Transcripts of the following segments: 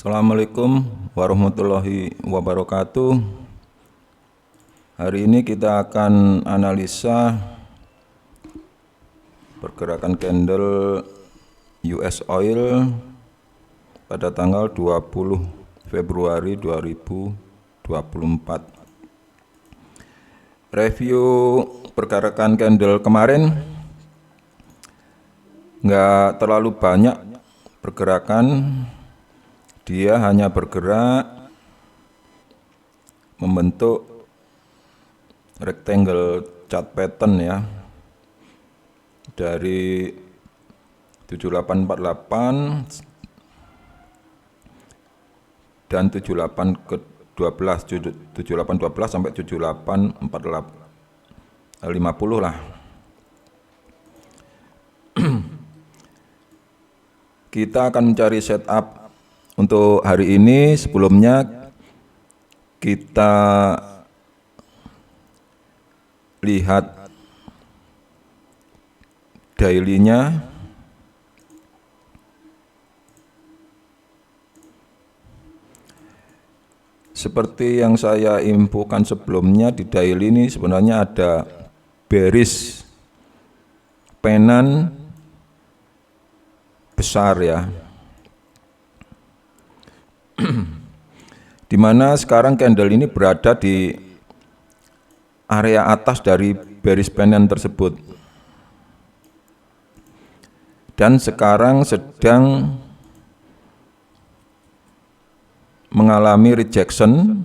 Assalamualaikum warahmatullahi wabarakatuh. Hari ini kita akan analisa pergerakan candle US Oil pada tanggal 20 Februari 2024. Review pergerakan candle kemarin nggak terlalu banyak pergerakan. Dia hanya bergerak membentuk rectangle chart pattern ya, dari 7848 dan 78 ke 12, 7812 sampai 7848 50 lah. Kita akan mencari setup untuk hari ini. Sebelumnya kita lihat daily-nya. Seperti yang saya infokan sebelumnya, di daily ini sebenarnya ada bearish penan besar ya, di mana sekarang candle ini berada di area atas dari bearish pennant tersebut, dan sekarang sedang mengalami rejection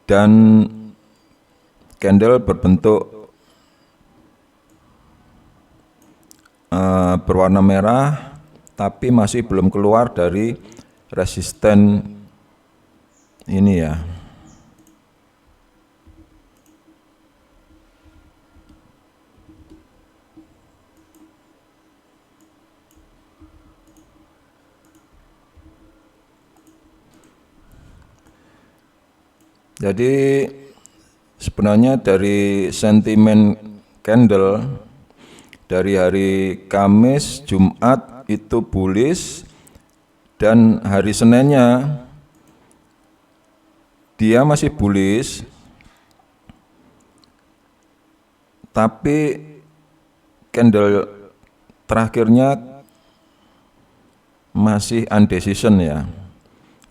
dan candle berbentuk berwarna merah, tapi masih belum keluar dari resisten ini ya. Jadi sebenarnya dari sentimen candle dari hari Kamis, Jumat itu bullish, dan hari Seninnya dia masih bullish, tapi candle terakhirnya masih undecision ya.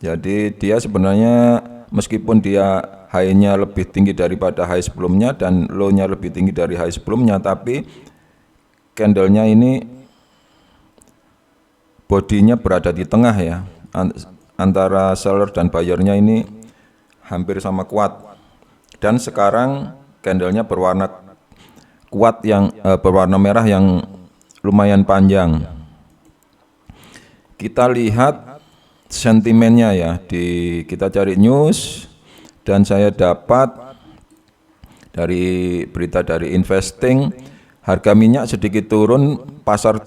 Jadi dia sebenarnya meskipun dia high-nya lebih tinggi daripada high sebelumnya dan low-nya lebih tinggi dari high sebelumnya, tapi candlenya ini bodinya berada di tengah ya, antara seller dan buyernya ini hampir sama kuat. Dan sekarang candlenya berwarna kuat yang berwarna merah yang lumayan panjang. Kita lihat sentimennya ya, kita cari news, dan saya dapat dari berita dari Investing, harga minyak sedikit turun, pasar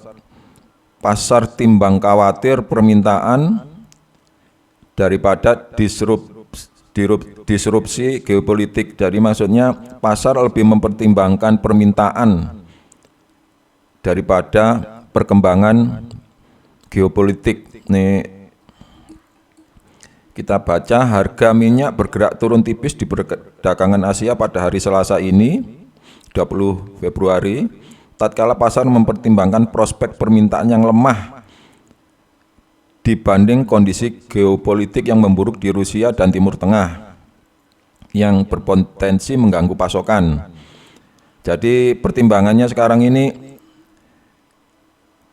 timbang khawatir permintaan daripada disrupsi geopolitik. Jadi maksudnya pasar lebih mempertimbangkan permintaan daripada perkembangan geopolitik. Nih kita baca, harga minyak bergerak turun tipis di perdagangan Asia pada hari Selasa ini 20 Februari, tatkala pasar mempertimbangkan prospek permintaan yang lemah dibanding kondisi geopolitik yang memburuk di Rusia dan Timur Tengah yang berpotensi mengganggu pasokan. Jadi pertimbangannya sekarang ini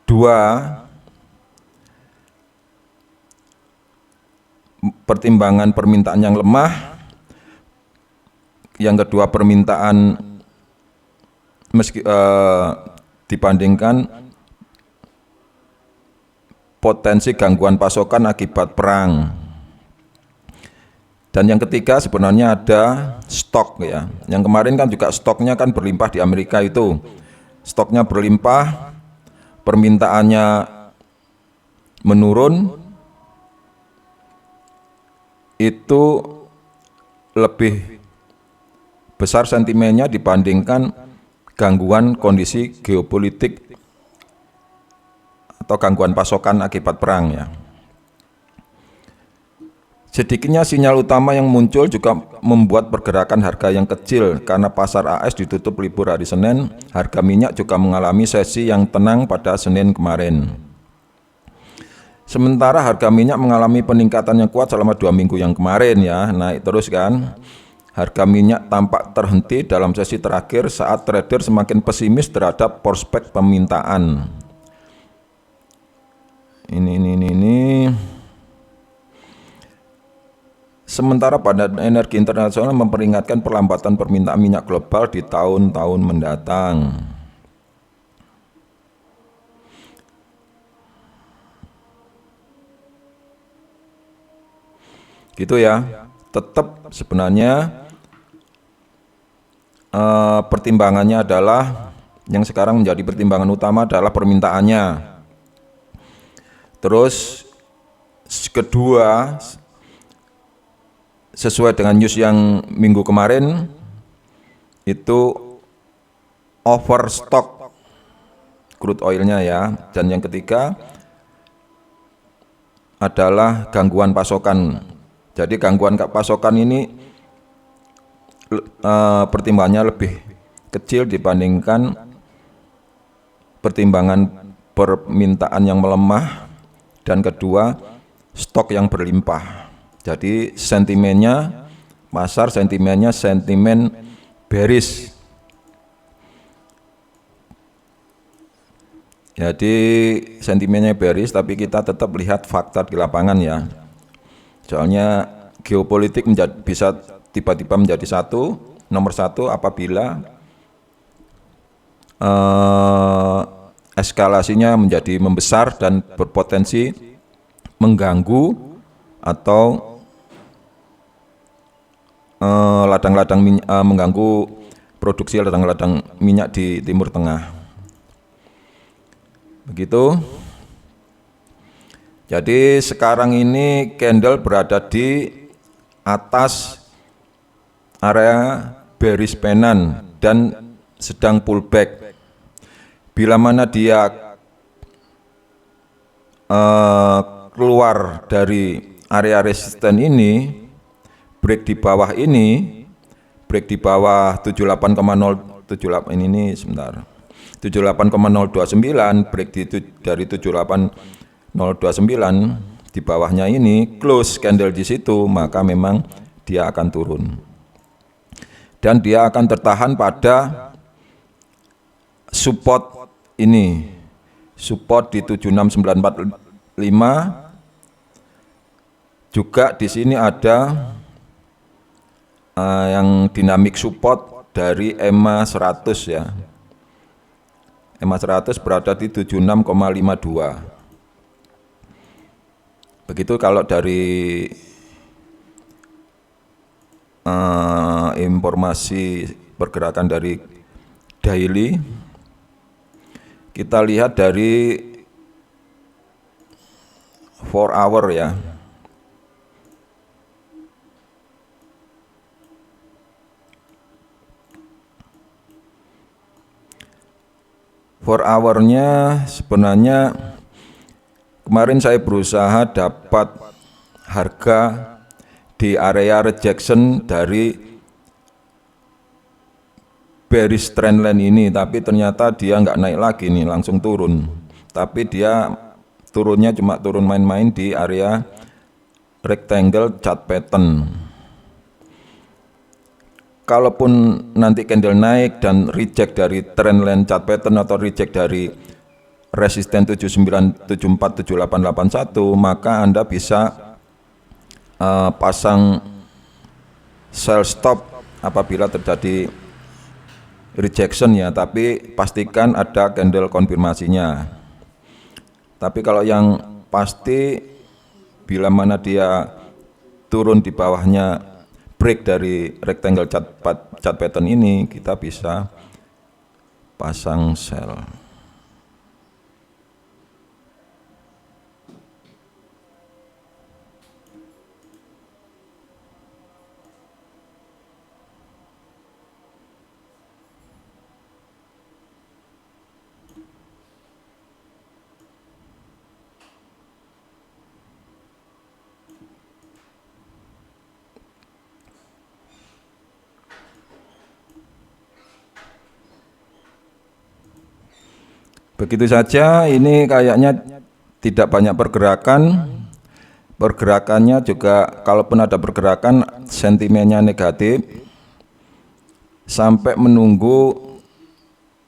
dua, pertimbangan permintaan yang lemah, yang kedua permintaan dibandingkan potensi gangguan pasokan akibat perang. Dan yang ketiga sebenarnya ada stok ya. Yang kemarin kan juga stoknya kan berlimpah di Amerika, itu stoknya berlimpah, permintaannya menurun, itu lebih besar sentimennya dibandingkan gangguan kondisi geopolitik atau gangguan pasokan akibat perang ya. Sedikitnya sinyal utama yang muncul juga membuat pergerakan harga yang kecil karena pasar AS ditutup libur hari Senin. Harga minyak juga mengalami sesi yang tenang pada Senin kemarin. Sementara harga minyak mengalami peningkatan yang kuat selama 2 minggu yang kemarin ya, naik terus kan. Harga minyak tampak terhenti dalam sesi terakhir saat trader semakin pesimis terhadap prospek permintaan. Ini. Sementara Badan Energi Internasional memperingatkan perlambatan permintaan minyak global di tahun-tahun mendatang. Gitu ya. Tetap sebenarnya pertimbangannya adalah yang sekarang menjadi pertimbangan utama adalah permintaannya. Terus kedua, sesuai dengan news yang minggu kemarin itu overstock crude oilnya ya, dan yang ketiga adalah gangguan pasokan. Jadi gangguan pasokan ini pertimbangannya lebih kecil dibandingkan pertimbangan permintaan yang melemah, dan kedua stok yang berlimpah. Jadi sentimennya, pasar sentimennya sentimen bearish. Jadi sentimennya bearish, tapi kita tetap lihat fakta di lapangan ya. Soalnya geopolitik bisa tiba-tiba menjadi nomor satu apabila eskalasinya menjadi membesar dan berpotensi mengganggu atau mengganggu produksi ladang-ladang minyak di Timur Tengah. Begitu. Jadi sekarang ini candle berada di atas area bearish pennant dan sedang pullback. Bila mana dia keluar dari area resisten ini, break di bawah ini, break di bawah 78,078 ini sebentar. 78,029, break dari 78,029 di bawahnya ini, close candle di situ, maka memang dia akan turun. Dan dia akan tertahan pada support ini, support di 76945. Juga di sini ada yang dinamik support dari EMA 100 ya. EMA 100 berada di 76,52. Begitu kalau dari informasi pergerakan dari daily, kita lihat dari 4 hour ya. 4 hour-nya sebenarnya kemarin saya berusaha dapat harga di area rejection dari bearish trendline ini, tapi ternyata dia nggak naik lagi nih, langsung turun. Tapi dia turunnya cuma turun main-main di area rectangle chart pattern. Kalaupun nanti candle naik dan reject dari trendline chart pattern atau reject dari resisten 79747881, maka Anda bisa pasang sell stop apabila terjadi rejection ya, tapi pastikan ada candle konfirmasinya. Tapi kalau yang pasti bila mana dia turun di bawahnya break dari rectangle chart pattern ini, kita bisa pasang sell. Begitu saja, ini kayaknya tidak banyak pergerakan. Pergerakannya juga, kalaupun ada pergerakan, sentimennya negatif. Sampai menunggu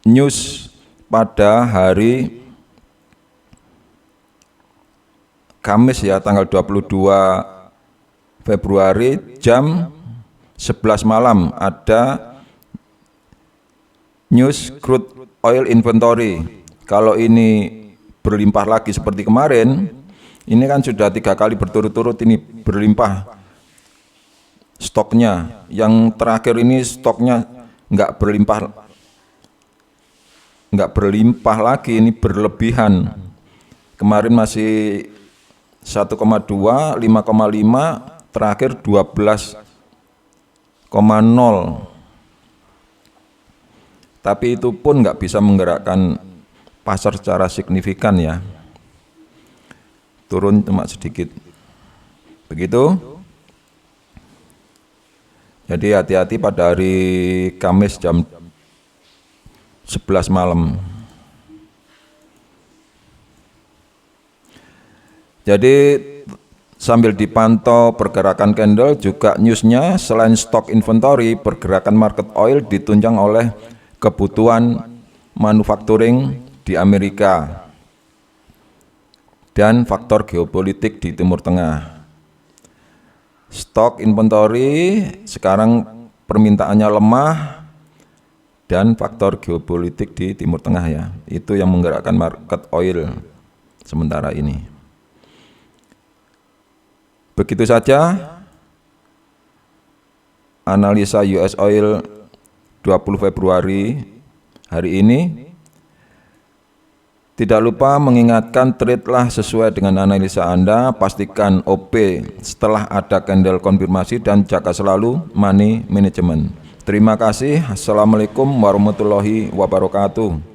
news pada hari Kamis ya, tanggal 22 Februari jam 11 malam ada news crude oil inventory. Kalau ini berlimpah lagi seperti kemarin, ini kan sudah 3 kali berturut-turut ini berlimpah stoknya. Yang terakhir ini stoknya nggak berlimpah lagi, ini berlebihan. Kemarin masih 1,2, 5,5, terakhir 12,0. Tapi itu pun nggak bisa menggerakkan pasar secara signifikan ya. Turun cuma sedikit. Begitu. Jadi hati-hati pada hari Kamis jam 11 malam. Jadi sambil dipantau pergerakan candle, juga newsnya selain stok inventory, pergerakan market oil ditunjang oleh kebutuhan manufacturing di Amerika dan faktor geopolitik di Timur Tengah. Stok inventory sekarang permintaannya lemah dan faktor geopolitik di Timur Tengah ya, itu yang menggerakkan market oil sementara ini. Begitu saja analisa US oil 20 Februari hari ini. Tidak lupa mengingatkan, trade-lah sesuai dengan analisa Anda, pastikan OP setelah ada candle konfirmasi, dan jaga selalu money management. Terima kasih. Assalamualaikum warahmatullahi wabarakatuh.